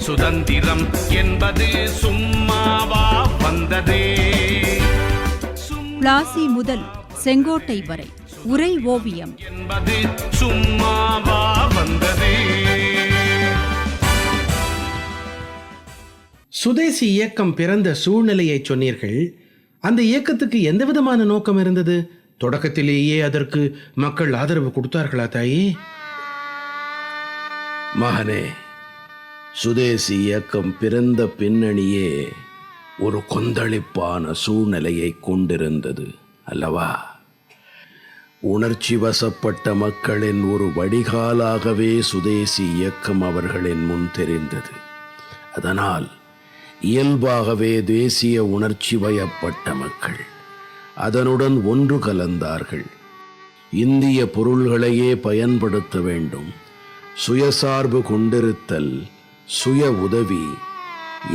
சுதந்திரம் என்பது சும்மாவா வந்ததே. பிளாசி முதல் செங்கோட்டை வரை உரை ஓவியம் என்பது சும்மாவா வந்ததே. சுதேசி இயக்கம் பிறந்த சூழ்நிலையை சொன்னீர்கள். அந்த இயக்கத்துக்கு எந்த விதமான நோக்கம் இருந்தது? தொடக்கத்திலேயே அதற்கு மக்கள் ஆதரவு கொடுத்தார்களா தாயே? மகனே, சுதேசி இயக்கம் பிறந்த பின்னணியே ஒரு கொந்தளிப்பான சூழ்நிலையை கொண்டிருந்தது அல்லவா? உணர்ச்சி வசப்பட்ட மக்களின் ஒரு வடிகாலாகவே சுதேசி இயக்கம் அவர்களின் முன் தெரிந்தது. அதனால் இயல்பாகவே தேசிய உணர்ச்சி வயப்பட்ட மக்கள் அதனுடன் ஒன்று கலந்தார்கள். இந்திய பொருள்களையே பயன்படுத்த வேண்டும், சுயசார்பு கொண்டிருத்தல், சுய உதவி,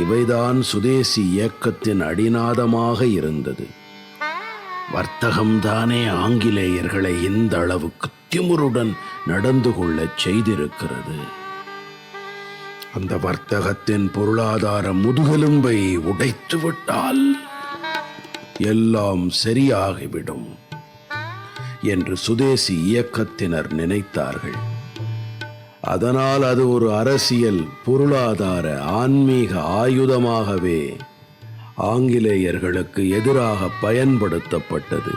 இவைதான் சுதேசி இயக்கத்தின் அடிநாதமாக இருந்தது. வர்த்தகம்தானே ஆங்கிலேயர்களை இந்த அளவுக்கு திமிருடன் நடந்து கொள்ளச் செய்திருக்கிறது. அந்த வர்த்தகத்தின் பொருளாதார முதுகெலும்பை உடைத்துவிட்டால் எல்லாம் சரியாகிவிடும் என்று சுதேசி இயக்கத்தினர் நினைத்தார்கள். அதனால் அது ஒரு அரசியல், பொருளாதார, ஆன்மீக ஆயுதமாகவே ஆங்கிலேயர்களுக்கு எதிராக பயன்படுத்தப்பட்டது.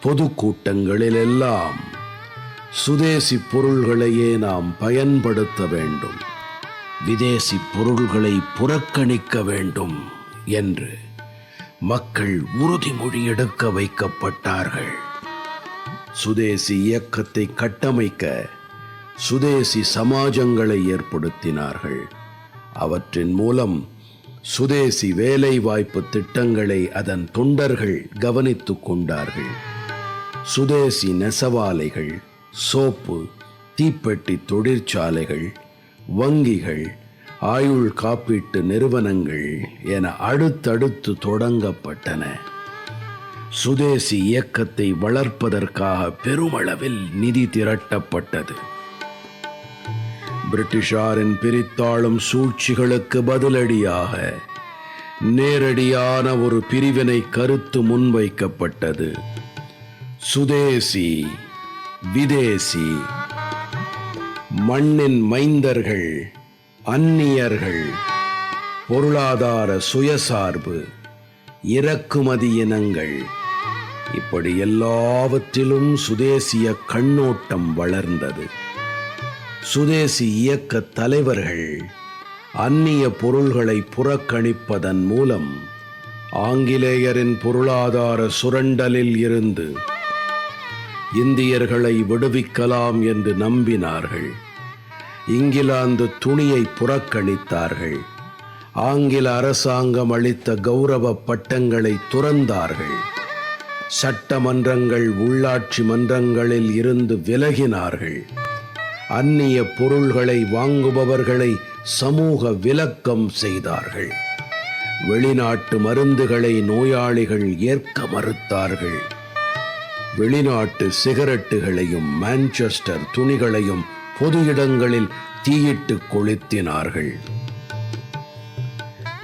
பொதுக்கூட்டங்களிலெல்லாம் சுதேசி பொருள்களையே நாம் பயன்படுத்த வேண்டும், விதேசி பொருள்களை புறக்கணிக்க வேண்டும் என்று மக்கள் உறுதிமொழி எடுக்க வைக்கப்பட்டார்கள். சுதேசி இயக்கத்தை கட்டமைக்க சுதேசி சமாஜங்களை ஏற்படுத்தினார்கள். அவற்றின் மூலம் சுதேசி வேலைவாய்ப்பு திட்டங்களை அதன் தொண்டர்கள் கவனித்துக் கொண்டார்கள். சுதேசி நெசவாலைகள், சோப்பு, தீப்பெட்டி தொழிற்சாலைகள், வங்கிகள், ஆயுள் காப்பீட்டு நிறுவனங்கள் என அடுத்தடுத்து தொடங்கப்பட்டன. சுதேசி இயக்கத்தை வளர்ப்பதற்காக பெருமளவில் நிதி திரட்டப்பட்டது. பிரிட்டிஷாரின் பிரித்தாளும் சூழ்ச்சிகளுக்கு பதிலடியாக நேரடியான ஒரு பிரிவினை கருத்து முன்வைக்கப்பட்டது. சுதேசி, விதேசி, மண்ணின் மைந்தர்கள், அந்நியர்கள், பொருளாதார சுயசார்பு, இறக்குமதி இனங்கள், இப்படி எல்லாவற்றிலும் சுதேசிய கண்ணோட்டம் வளர்ந்தது. சுதேசி இயக்க தலைவர்கள் அந்நிய பொருள்களை புறக்கணிப்பதன் மூலம் ஆங்கிலேயரின் பொருளாதார சுரண்டலில் இருந்து இந்தியர்களை விடுவிக்கலாம் என்று நம்பினார்கள். இங்கிலாந்து துணியை புறக்கணித்தார்கள். ஆங்கில அரசாங்கம் அளித்த கௌரவ பட்டங்களை துறந்தார்கள். சட்டமன்றங்கள், உள்ளாட்சி மன்றங்களில் இருந்து விலகினார்கள். அந்நிய பொருள்களை வாங்குபவர்களை சமூக விலக்கம் செய்தார்கள். வெளிநாட்டு மருந்துகளை நோயாளிகள் ஏற்க மறுத்தார்கள். வெளிநாட்டு சிகரெட்டுகளையும் மான்செஸ்டர் துணிகளையும் பொது இடங்களில் தீயிட்டு கொளுத்தினார்கள்.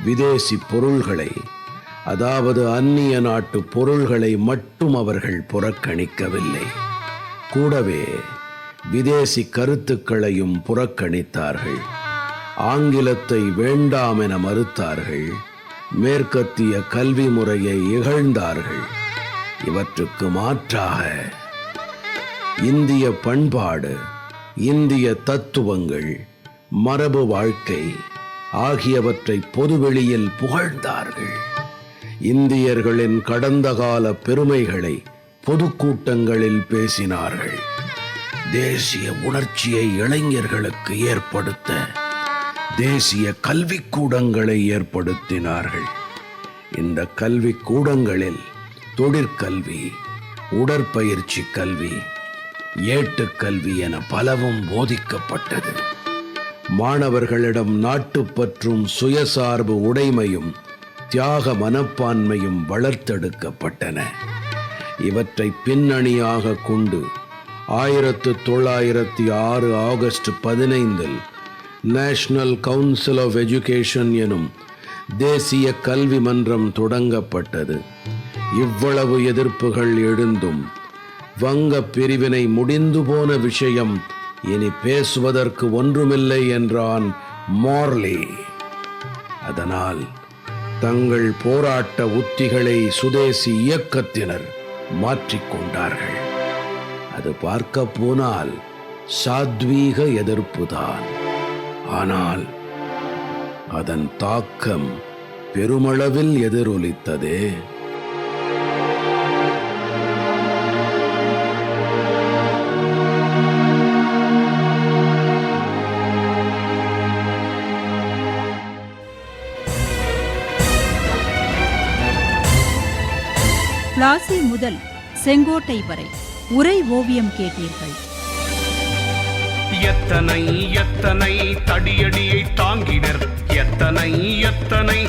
விதேசி பொருள்களை, அதாவது அந்நிய நாட்டு பொருள்களை மட்டும் அவர்கள் புறக்கணிக்கவில்லை, கூடவே விதேசி கருத்துக்களையும் புறக்கணித்தார்கள். ஆங்கிலத்தை வேண்டாம் என மறுத்தார்கள். மேற்கத்திய கல்வி முறையை இகழ்ந்தார்கள். இவற்றுக்கு மாற்றாக இந்திய பண்பாடு, இந்திய தத்துவங்கள், மரபு வாழ்க்கை ஆகியவற்றை பொதுவெளியில் புகழ்ந்தார்கள். இந்தியர்களின் கடந்த கால பெருமைகளை பொதுக்கூட்டங்களில் பேசினார்கள். தேசிய உணர்ச்சியை இளைஞர்களுக்கு ஏற்படுத்த தேசிய கல்விக்கூடங்களை ஏற்படுத்தினார்கள். இந்த கல்விக்கூடங்களில் தொழிற்கல்வி, உடற்பயிற்சி கல்வி, ஏட்டுக்கல்வி என பலவும் போதிக்கப்பட்டது. மாணவர்களிடம் நாட்டுப்பற்றும், சுயசார்பு உடைமையும், தியாக மனப்பான்மையும் வளர்த்தெடுக்கப்பட்டன. இவற்றை பின்னணியாக கொண்டு 1906 August 15 National Council of Education எனும் தேசிய கல்வி மன்றம் தொடங்கப்பட்டது. இவ்வளவு எதிர்ப்புகள் எழுந்தும் வங்கப் பிரிவினை முடிந்து போன விஷயம் இனி பேசுவதற்கு ஒன்றுமில்லை என்றான் மார்லி. அதனால் தங்கள் போராட்ட உத்திகளை சுதேசி இயக்கத்தினர் மாற்றிக்கொண்டார்கள். அது பார்க்க போனால் சாத்வீக எதிர்ப்புதான். ஆனால் அதன் தாக்கம் பெருமளவில் எதிரொலித்ததே. பிளாசி முதல் செங்கோட்டை வரை உரை ஓவியம் கேட்டீர்கள். எத்தனை எத்தனை தடியடியை தாங்கினர், எத்தனை எத்தனை